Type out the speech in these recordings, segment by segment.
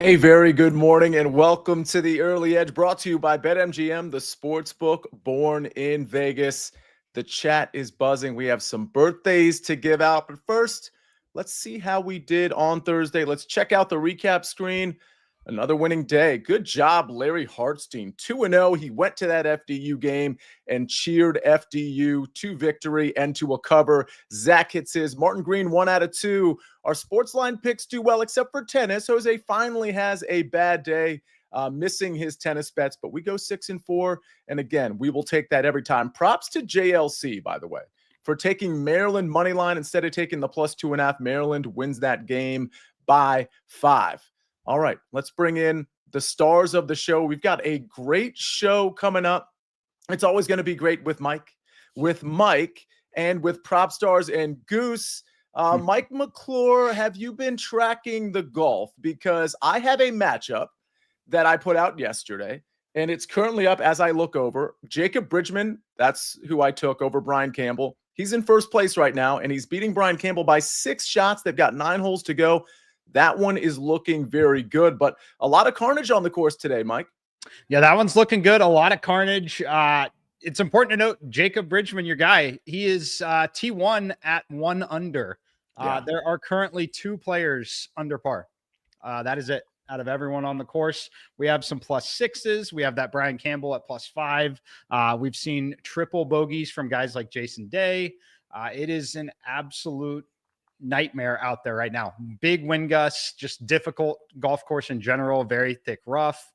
A very good morning and welcome to the Early Edge, brought to you by BetMGM, the sportsbook born in Vegas. The chat is buzzing. We have some birthdays to give out, but first, let's see how we did on Thursday. Let's check out the recap screen. Another winning day. Good job, Larry Hartstein. 2-0. He went to that FDU game and cheered FDU to victory and to a cover. Zach hits his. Martin Green, 1 out of 2. Our SportsLine picks do well, except for tennis. Jose finally has a bad day, missing his tennis bets, but we go 6-4. And again, we will take that every time. Props to JLC, by the way, for taking Maryland money line instead of taking the +2.5. Maryland wins that game by 5. All right, let's bring in the stars of the show. We've got a great show coming up. It's always going to be great with Mike, and with PropStarz and Goose. Mike McClure, have you been tracking the golf? Because I have a matchup that I put out yesterday, and it's currently up as I look over. Jacob Bridgman, that's who I took over Brian Campbell. He's in first place right now, and he's beating Brian Campbell by 6 shots. They've got 9 holes to go. That one is looking very good, but a lot of carnage on the course today, Mike. Yeah, that one's looking good. A lot of carnage. It's important to note Jacob Bridgman, your guy, he is T1 at 1 under. There are currently 2 players under par. That is it out of everyone on the course. We have some +6s. We have that Brian Campbell at +5. We've seen triple bogeys from guys like Jason Day. It is an absolute nightmare out there right now. Big wind gusts, just difficult golf course in general, very thick rough,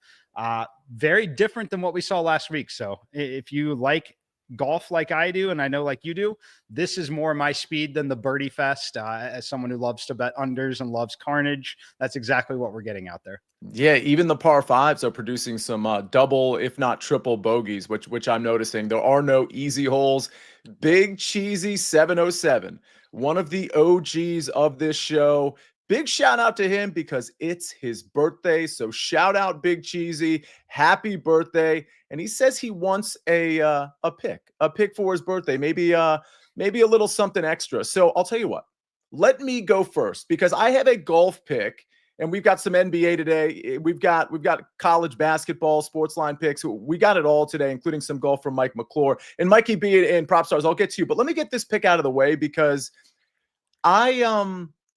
very different than what we saw last week. So if you like golf like I do, and I know like you do, this is more my speed than the birdie fest. As someone who loves to bet unders and loves carnage, that's exactly what we're getting out there. Yeah, even the par 5s are producing some double, if not triple bogeys, which I'm noticing. There are no easy holes. Big Cheesy 707, one of the OGs of this show. Big shout out to him because it's his birthday. So shout out Big Cheesy. Happy birthday. And he says he wants a pick for his birthday. Maybe a little something extra. So I'll tell you what. Let me go first because I have a golf pick. And we've got some NBA today. We've got college basketball, SportsLine picks. We got it all today, including some golf from Mike McClure. And Mikey B and PropStarz, I'll get to you. But let me get this pick out of the way because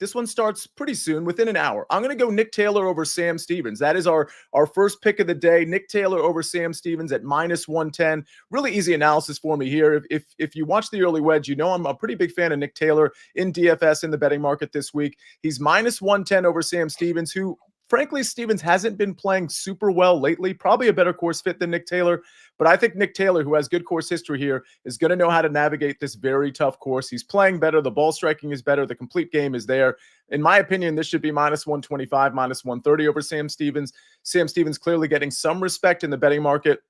this one starts pretty soon, within an hour. I'm going to go Nick Taylor over Sam Stevens. That is our first pick of the day. Nick Taylor over Sam Stevens at -110. Really easy analysis for me here. If you watch the early wedge, you know I'm a pretty big fan of Nick Taylor in DFS in the betting market this week. He's -110 over Sam Stevens, who, frankly, Stevens hasn't been playing super well lately. Probably a better course fit than Nick Taylor. But I think Nick Taylor, who has good course history here, is going to know how to navigate this very tough course. He's playing better. The ball striking is better. The complete game is there. In my opinion, this should be -125, -130 over Sam Stevens. Sam Stevens clearly getting some respect in the betting market.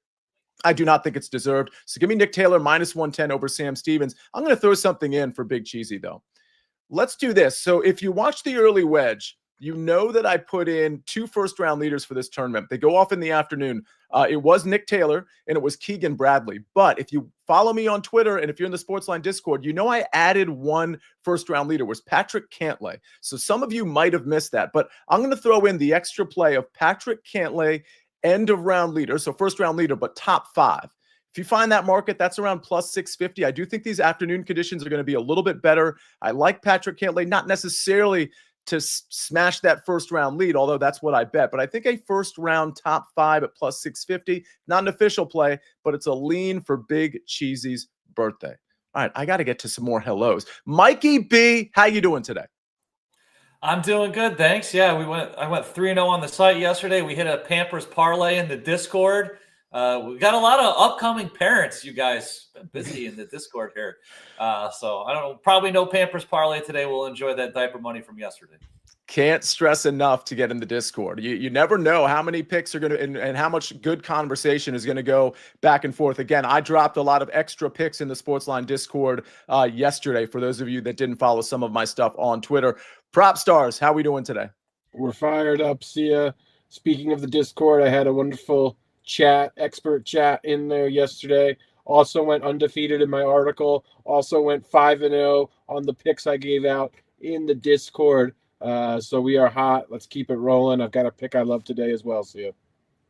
I do not think it's deserved. So give me Nick Taylor -110 over Sam Stevens. I'm going to throw something in for Big Cheesy, though. Let's do this. So if you watch the early wedge, you know that I put in 2 first-round leaders for this tournament. They go off in the afternoon. It was Nick Taylor, and it was Keegan Bradley. But if you follow me on Twitter, and if you're in the SportsLine Discord, you know I added 1 first-round leader. It was Patrick Cantlay. So some of you might have missed that. But I'm going to throw in the extra play of Patrick Cantlay, end-of-round leader. So first-round leader, but top 5. If you find that market, that's around +650. I do think these afternoon conditions are going to be a little bit better. I like Patrick Cantlay, not necessarily to smash that first round lead, although that's what I bet. But I think a first round top 5 at +650, not an official play, but it's a lean for Big Cheesy's birthday. All right, I got to get to some more hellos. Mikey B, how you doing today? I'm doing good, thanks. Yeah, I went 3-0 on the site yesterday. We hit a Pampers parlay in the Discord. We got a lot of upcoming parents. You guys been busy in the Discord here. So I don't know, probably no Pampers parlay today. We'll enjoy that diaper money from yesterday. Can't stress enough to get in the Discord. You never know how many picks are going to and how much good conversation is going to go back and forth. Again, I dropped a lot of extra picks in the SportsLine Discord yesterday for those of you that didn't follow some of my stuff on Twitter. PropStarz, how we doing today? We're fired up, Sia. Speaking of the Discord, I had a wonderful expert chat in there yesterday. Also went undefeated in my article. Also went 5-0 on the picks I gave out in the Discord. So we are hot. Let's keep it rolling. I've got a pick I love today as well, Sia.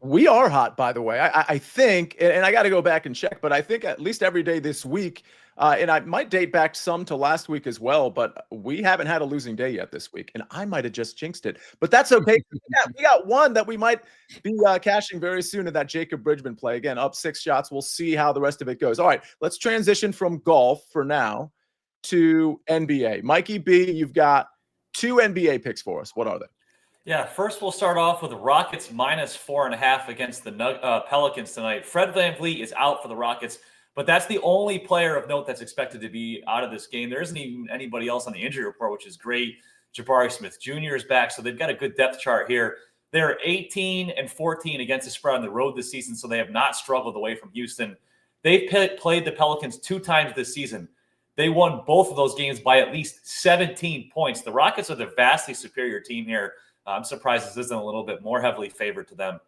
We are hot, by the way. I think, and I got to go back and check, but I think at least every day this week, and I might date back some to last week as well, but we haven't had a losing day yet this week, and I might have just jinxed it, but that's okay. We got one that we might be cashing very soon in that Jacob Bridgman play. Again, up 6 shots. We'll see how the rest of it goes. All right, let's transition from golf for now to NBA. Mikey B, you've got 2 NBA picks for us. What are they? Yeah, first we'll start off with the Rockets -4.5 against the Pelicans tonight. Fred VanVleet is out for the Rockets, but that's the only player of note that's expected to be out of this game. There isn't even anybody else on the injury report, which is great. Jabari Smith Jr. is back, so they've got a good depth chart here. They're 18-14 against the spread on the road this season, so they have not struggled away from Houston. They've played the Pelicans 2 times this season. They won both of those games by at least 17 points. The Rockets are the vastly superior team here. I'm surprised this isn't a little bit more heavily favored to them.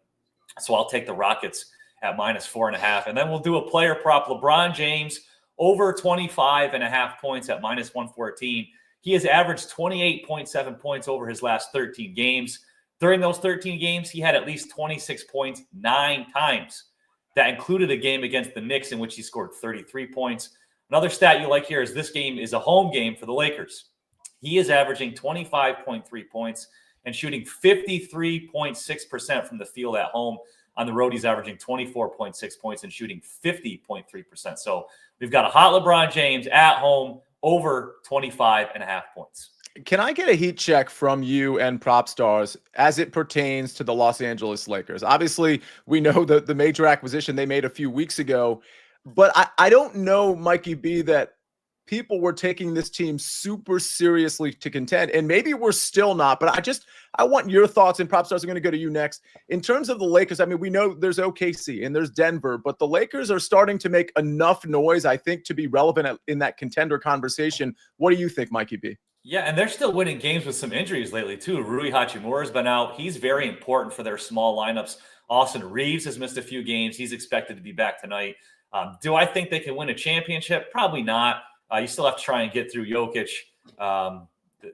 So I'll take the Rockets at -4.5. And then we'll do a player prop. LeBron James over 25.5 points at -114. He has averaged 28.7 points over his last 13 games. During those 13 games, he had at least 26 points 9 times. That included a game against the Knicks in which he scored 33 points. Another stat you like here is this game is a home game for the Lakers. He is averaging 25.3 points and shooting 53.6% from the field at home. On the road, he's averaging 24.6 points and shooting 50.3%. So we've got a hot LeBron James at home over 25.5 points. Can I get a heat check from you and PropStarz as it pertains to the Los Angeles Lakers? Obviously, we know the major acquisition they made a few weeks ago, but I don't know, Mikey B, that people were taking this team super seriously to contend, and maybe we're still not, but I want your thoughts, and PropStarz, I'm going to go to you next. In terms of the Lakers, I mean, we know there's OKC and there's Denver, but the Lakers are starting to make enough noise, I think, to be relevant in that contender conversation. What do you think, Mikey B? Yeah, and they're still winning games with some injuries lately, too. Rui Hachimura has been out. He's very important for their small lineups. Austin Reeves has missed a few games. He's expected to be back tonight. Do I think they can win a championship? Probably not. You still have to try and get through Jokic.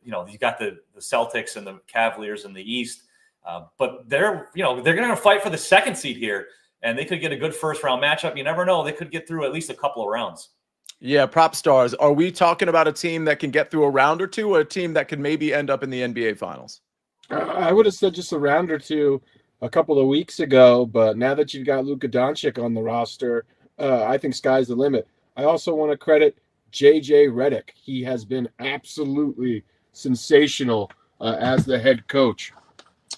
You got the Celtics and the Cavaliers in the East, but they're going to fight for the 2nd seed here, and they could get a good first-round matchup. You never know; they could get through at least a couple of rounds. Yeah, PropStarz, are we talking about a team that can get through a round or two, or a team that can maybe end up in the NBA Finals? I would have said just a round or two a couple of weeks ago, but now that you've got Luka Doncic on the roster, I think sky's the limit. I also want to credit JJ Redick. He has been absolutely sensational as the head coach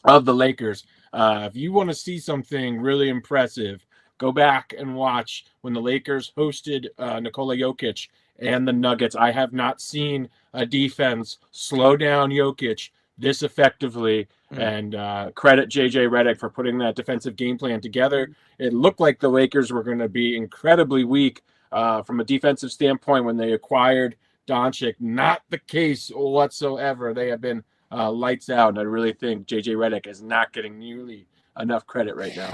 of the Lakers. If you want to see something really impressive, go back and watch when the Lakers hosted Nikola Jokic and the Nuggets. I have not seen a defense slow down Jokic this effectively, and credit JJ Redick for putting that defensive game plan together. It looked like the Lakers were going to be incredibly weak from a defensive standpoint when they acquired Doncic. Not the case whatsoever. They have been lights out, and I really think JJ Redick is not getting nearly enough credit right now.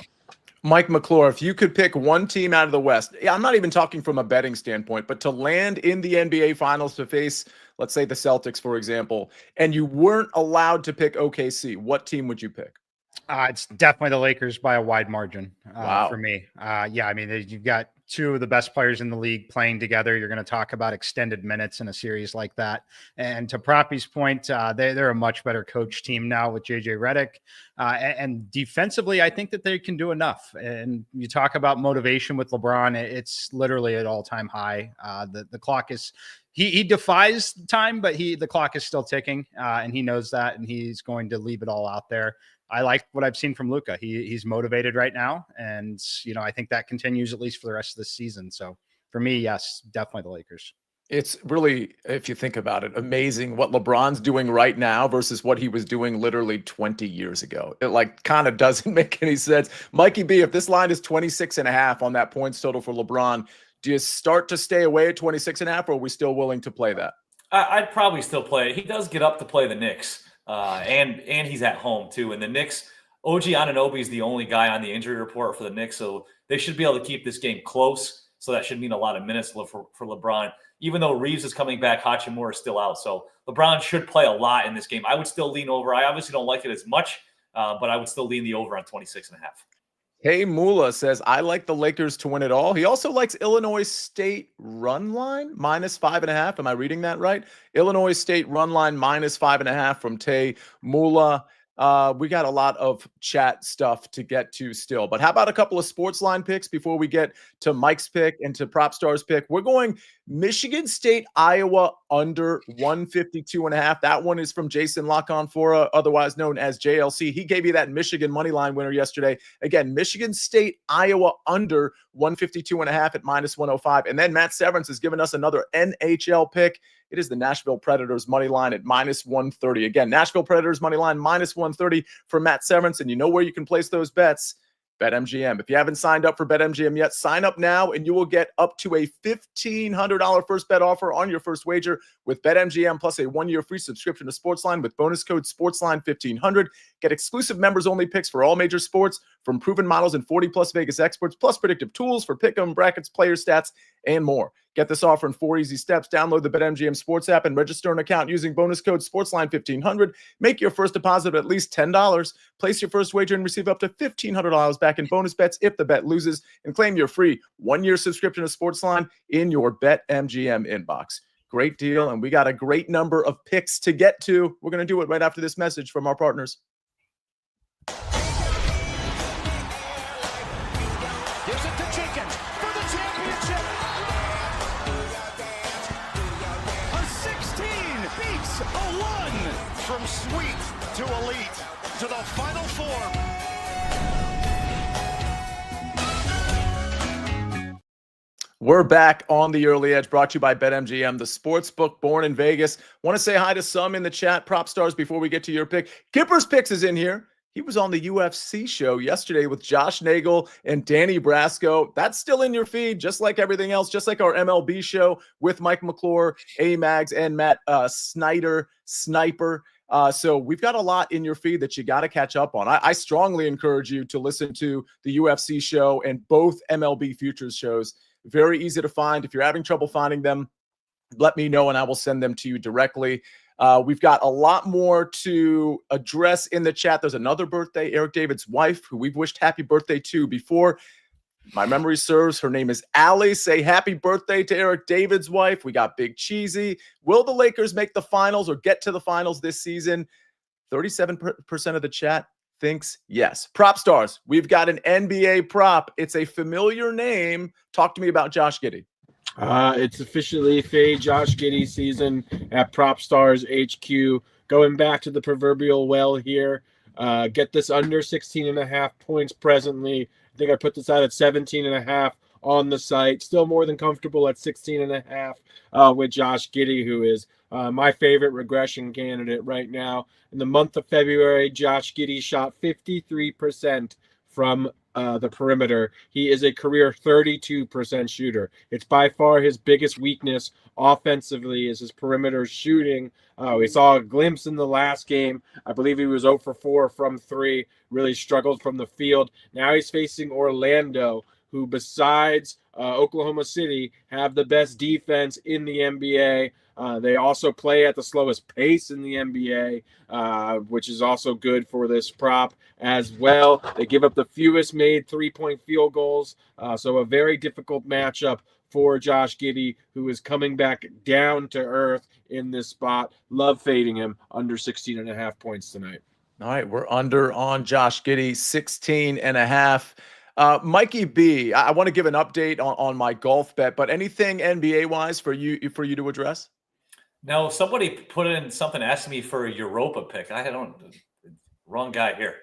Mike McClure, if you could pick one team out of the West, I'm not even talking from a betting standpoint, but to land in the NBA Finals to face, let's say, the Celtics, for example, and you weren't allowed to pick OKC, what team would you pick? It's definitely the Lakers by a wide margin for me. Yeah, I mean, you've got 2 of the best players in the league playing together. You're going to talk about extended minutes in a series like that. And to Proppy's point, they're a much better coach team now with JJ Redick. And defensively, I think that they can do enough. And you talk about motivation with LeBron, it's literally at all-time high. The clock is he defies time, but the clock is still ticking, and he knows that, and he's going to leave it all out there. I like what I've seen from Luka. He's motivated right now, and I think that continues at least for the rest of the season. So for me, yes, definitely the Lakers. It's really, if you think about it, amazing what LeBron's doing right now versus what he was doing literally 20 years ago. It kind of doesn't make any sense. Mikey B, if this line is 26.5 on that points total for LeBron, do you start to stay away at 26.5, or are we still willing to play that? I'd probably still play it. He does get up to play the Knicks. And he's at home too. And the Knicks, OG Anunoby is the only guy on the injury report for the Knicks, so they should be able to keep this game close. So that should mean a lot of minutes for LeBron. Even though Reeves is coming back, Hachimura is still out. So LeBron should play a lot in this game. I would still lean over. I obviously don't like it as much, but I would still lean the over on 26.5. Hey Mula says, I like the Lakers to win it all. He also likes Illinois State run line -5.5. Am I reading that right? Illinois State run line -5.5 from Tay Mula. We got a lot of chat stuff to get to still, but how about a couple of SportsLine picks before we get to Mike's pick and to PropStarz pick? We're going Michigan State, Iowa under 152.5. That one is from Jason Laconfora, otherwise known as JLC. He gave you that Michigan money line winner yesterday. Again, Michigan State, Iowa under 152.5 at -105. And then Matt Severance has given us another NHL pick. It is the Nashville Predators money line at -130. Again, Nashville Predators money line -130 for Matt Severance. And you know where you can place those bets? BetMGM. If you haven't signed up for BetMGM yet, sign up now and you will get up to a $1,500 first bet offer on your first wager with BetMGM, plus a 1-year free subscription to SportsLine with bonus code SportsLine1500. Get exclusive members-only picks for all major sports from proven models and 40-plus Vegas experts, plus predictive tools for pick'em, brackets, player stats, and more. Get this offer in 4 easy steps. Download the BetMGM Sports app and register an account using bonus code SportsLine1500. Make your first deposit of at least $10. Place your first wager and receive up to $1,500 back in bonus bets if the bet loses. And claim your free 1-year subscription to SportsLine in your BetMGM inbox. Great deal, and we got a great number of picks to get to. We're going to do it right after this message from our partners. Gives it to Jenkins for the championship. A 16 beats a 1. From sweet to elite to the Final Four. We're back on the Early Edge, brought to you by BetMGM, the sports book born in Vegas. Want to say hi to some in the chat, PropStarz, before we get to your pick. Kipper's Picks is in here. He was on the UFC show yesterday with Josh Nagel and Danny Brasco. That's still in your feed, just like everything else, just like our MLB show with Mike McClure, A-Mags, and Matt Sniper. So we've got a lot in your feed that you got to catch up on. I strongly encourage you to listen to the UFC show and both MLB Futures shows. Very easy to find. If you're having trouble finding them, let me know and I will send them to you directly. We've got a lot more to address in the chat. There's another birthday, Eric David's wife, who we've wished happy birthday to before. My memory serves. Her name is Allie. Say happy birthday to Eric David's wife. We got Big Cheesy. Will the Lakers make the finals or get to the finals this season? 37% of the chat thinks yes. PropStarz, we've got an NBA prop. It's a familiar name. Talk to me about Josh Giddey. It's officially Fade Josh Giddey season at PropStarz HQ. Going back to the proverbial well here. Get this under 16.5 points presently. I think I put this out at 17.5 on the site. Still more than comfortable at 16.5 with Josh Giddey, who is my favorite regression candidate right now. In the month of February, Josh Giddey shot 53% from the perimeter. He is a career 32% shooter. It's by far his biggest weakness offensively is his perimeter shooting. We saw a glimpse in the last game. I believe he was 0 for 4 from 3, really struggled from the field. Now he's facing Orlando, who besides Oklahoma City have the best defense in the NBA. They also play at the slowest pace in the NBA, which is also good for this prop as well. They give up the fewest made 3-point field goals, so a very difficult matchup for Josh Giddey, who is coming back down to earth in this spot. Love fading him under 16.5 points tonight. All right, we're under on Josh Giddey, 16.5. Mikey B, I want to give an update on my golf bet, but anything NBA-wise for you to address? No, somebody put in something asking me for a Europa pick. I don't. Wrong guy here.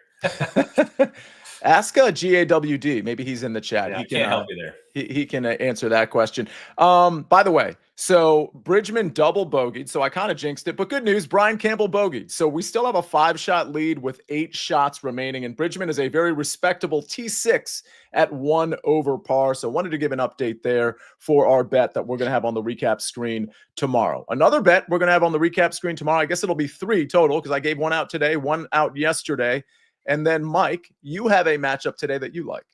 Ask GAWD. Maybe he's in the chat. Yeah, he I can't help you there. He can answer that question. By the way, so Bridgman double bogeyed, so I kind of jinxed it. But good news, Brian Campbell bogeyed. So we still have a 5-shot lead with 8 shots remaining, and Bridgman is a very respectable T6 at 1 over par. So wanted to give an update there for our bet that we're going to have on the recap screen tomorrow. Another bet we're going to have on the recap screen tomorrow. I guess it'll be 3 total because I gave 1 out today, 1 out yesterday. And then, Mike, you have a matchup today that you like.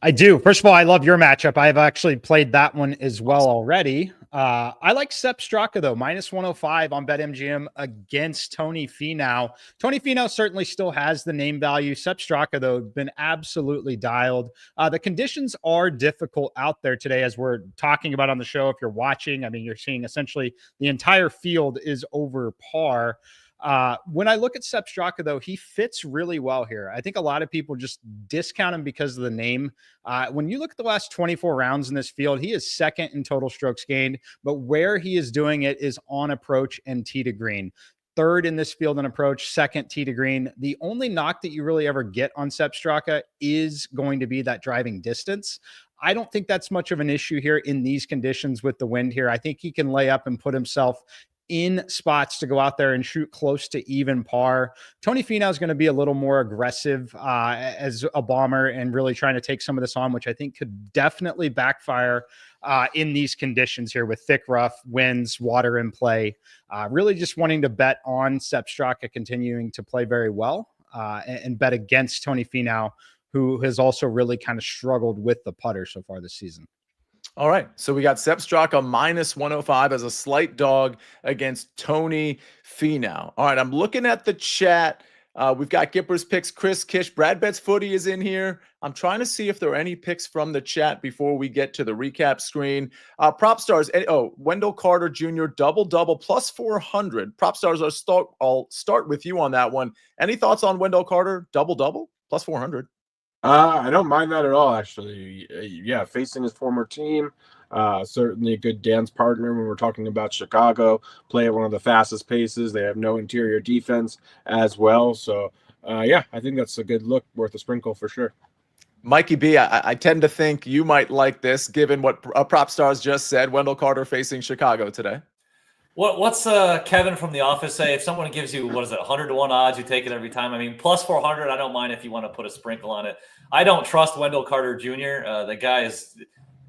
I do. First of all, I love your matchup. I've actually played that one as well already. I like Sepp Straka, though, minus 105 on BetMGM against Tony Finau. Tony Finau certainly still has the name value. Sepp Straka, though, been absolutely dialed. The conditions are difficult out there today, as we're talking about on the show. If you're watching, I mean, you're seeing essentially the entire field is over par. When I look at Sepp Straka, though, he fits really well here. I think a lot of people just discount him because of the name. When you look at the last 24 rounds in this field, he is second in total strokes gained, but where he is doing it is on approach and tee to green. Third in this field and approach, second tee to green. The only knock that you really ever get on Sepp Straka is going to be that driving distance. I don't think that's much of an issue here in these conditions with the wind here. I think he can lay up and put himself in spots to go out there and shoot close to even par. Tony Finau is going to be a little more aggressive as a bomber and really trying to take some of this on, which I think could definitely backfire in these conditions here with thick rough, winds, water in play. Really just wanting to bet on Sepp Straka continuing to play very well and bet against Tony Finau, who has also really kind of struggled with the putter so far this season. All right, so we got Sepp Straka minus 105 as a slight dog against Tony Finau. All right, I'm looking at the chat. We've got Gipper's picks, Chris Kish, Brad Betts Footy is in here. I'm trying to see if there are any picks from the chat before we get to the recap screen. PropStarz, Wendell Carter Jr. double plus 400. PropStarz, I'll start with you on that one. Any thoughts on Wendell Carter double plus 400? I don't mind that at all, actually. Yeah, facing his former team, certainly a good dance partner when we're talking about Chicago. Play at one of the fastest paces. They have no interior defense as well. So, yeah, I think that's a good look, worth a sprinkle for sure. Mikey B, I tend to think you might like this, given what PropStarz just said. Wendell Carter facing Chicago today. What's Kevin from The Office say? If someone gives you, 100 to 1 odds, you take it every time. I mean, plus 400, I don't mind if you want to put a sprinkle on it. I don't trust Wendell Carter Jr. The guy is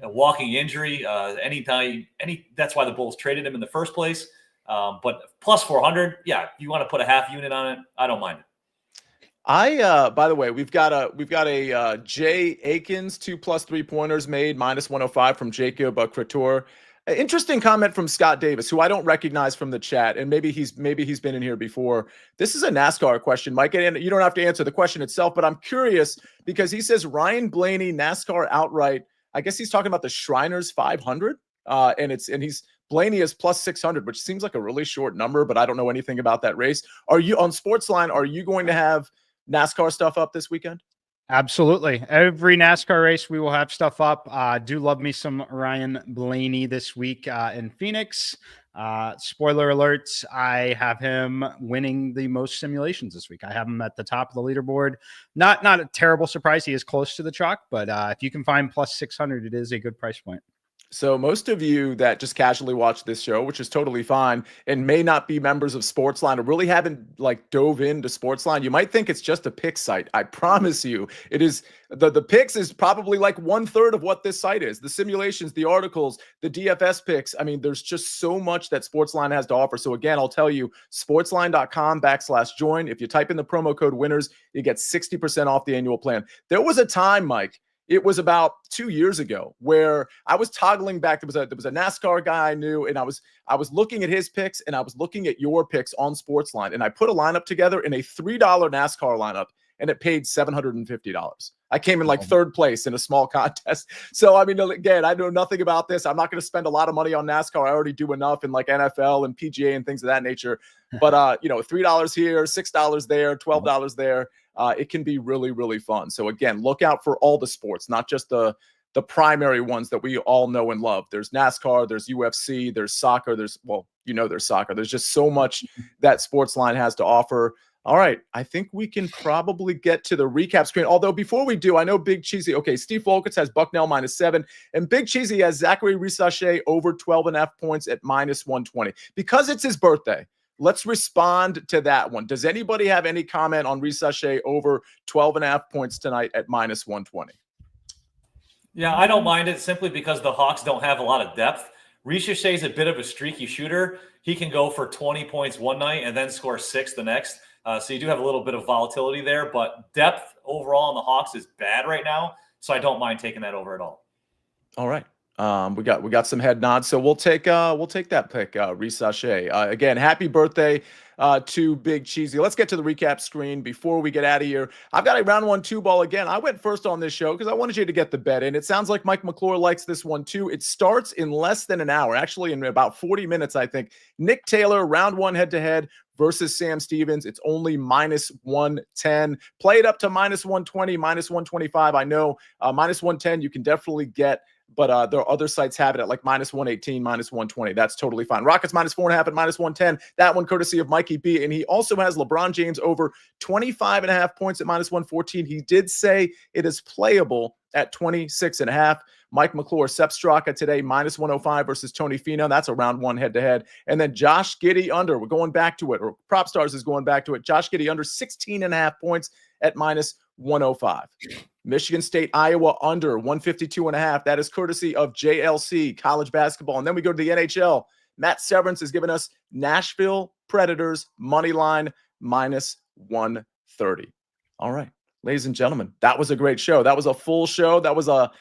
a walking injury. That's why the Bulls traded him in the first place. But plus 400, yeah, if you want to put a half unit on it, I don't mind it. By the way, we've got a Jay Akins 2+ 3-pointers made minus 105 from Jacob Cretor. Interesting comment from Scott Davis, who I don't recognize from the chat, and maybe he's been in here before. This is a NASCAR question, Mike, and you don't have to answer the question itself, but I'm curious because he says Ryan Blaney NASCAR outright. I guess he's talking about the Shriners 500, and Blaney is plus 600, which seems like a really short number, but I don't know anything about that race. Are you on SportsLine? Are you going to have NASCAR stuff up this weekend? Absolutely. Every NASCAR race, we will have stuff up. Do love me some Ryan Blaney this week in Phoenix. Spoiler alerts, I have him winning the most simulations this week. I have him at the top of the leaderboard. Not a terrible surprise. He is close to the chalk, but if you can find plus 600, it is a good price point. So most of you that just casually watch this show, which is totally fine, and may not be members of SportsLine or really haven't dove into SportsLine, you might think it's just a pick site. I promise you, it is. The picks is probably like 1/3 of what this site is. The simulations, the articles, the DFS picks. I mean, there's just so much that SportsLine has to offer. So again, I'll tell you, sportsline.com/join. If you type in the promo code winners, you get 60% off the annual plan. There was a time, Mike, it was about 2 years ago where I was toggling back. There was a NASCAR guy I knew, and I was looking at his picks and I was looking at your picks on SportsLine, and I put a lineup together in a $3 NASCAR lineup, and it paid $750. I came in third place in a small contest. So, I mean, again, I know nothing about this. I'm not going to spend a lot of money on NASCAR. I already do enough in NFL and PGA and things of that nature. But, $3 here, $6 there, $12 there. It can be really, really fun. So again, look out for all the sports, not just the primary ones that we all know and love. There's NASCAR, there's UFC, there's soccer, there's soccer. There's just so much that SportsLine has to offer. All right, I think we can probably get to the recap screen. Although before we do, I know Big Cheesy. Okay, Steve Folkins has Bucknell -7, and Big Cheesy has Zachary Risache over 12.5 points at -120. Because it's his birthday, let's respond to that one. Does anybody have any comment on Risache over 12.5 points tonight at -120? Yeah, I don't mind it simply because the Hawks don't have a lot of depth. Risache is a bit of a streaky shooter. He can go for 20 points one night and then score 6 the next. So you do have a little bit of volatility there, but depth overall on the Hawks is bad right now. So I don't mind taking that over at all. All right. We got some head nods, so we'll take that pick, Risa Shea. Again, happy birthday to Big Cheesy. Let's get to the recap screen before we get out of here. I've got a round 1 2-ball again. I went first on this show because I wanted you to get the bet in. It sounds like Mike McClure likes this one too. It starts in less than an hour, actually in about 40 minutes, I think. Nick Taylor, round 1 head-to-head versus Sam Stevens. It's only -110. Play it up to -120, -125. I know -110 you can definitely get, but there are other sites have it at like -118, -120. That's totally fine. Rockets -4.5 at -110. That one courtesy of Mikey B. And he also has LeBron James over 25.5 points at -114. He did say it is playable at 26.5. Mike McClure, Sepp Straka today, -105 versus Tony Fino. That's a round 1 head-to-head. And then Josh Giddey under. We're going back to it, or PropStarz is going back to it. Josh Giddey under 16.5 points at -105. Michigan State, Iowa under 152.5. That is courtesy of JLC College Basketball. And then we go to the NHL. Matt Severance has given us Nashville Predators money line -130. All right, ladies and gentlemen, that was a great show. That was a full show. That was a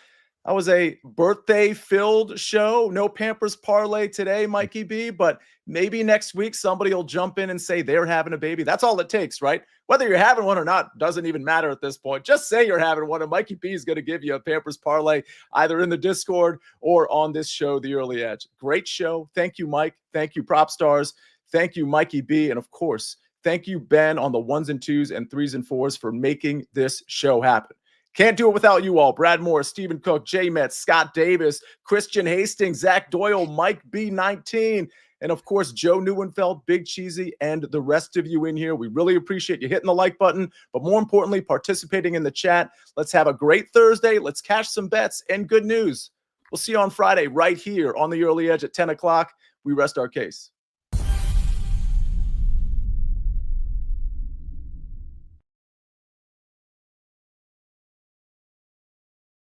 birthday-filled show. No Pampers parlay today, Mikey B, but maybe next week somebody will jump in and say they're having a baby. That's all it takes, right? Whether you're having one or not doesn't even matter at this point. Just say you're having one, and Mikey B is going to give you a Pampers parlay either in the Discord or on this show, The Early Edge. Great show. Thank you, Mike. Thank you, PropStarz. Thank you, Mikey B. And, of course, thank you, Ben, on the 1s and 2s and 3s and 4s for making this show happen. Can't do it without you all. Brad Morris, Stephen Cook, Jay Metz, Scott Davis, Christian Hastings, Zach Doyle, Mike B19, and of course, Joe Neuenfeld, Big Cheesy, and the rest of you in here. We really appreciate you hitting the like button, but more importantly, participating in the chat. Let's have a great Thursday. Let's cash some bets, and good news. We'll see you on Friday right here on The Early Edge at 10 o'clock. We rest our case.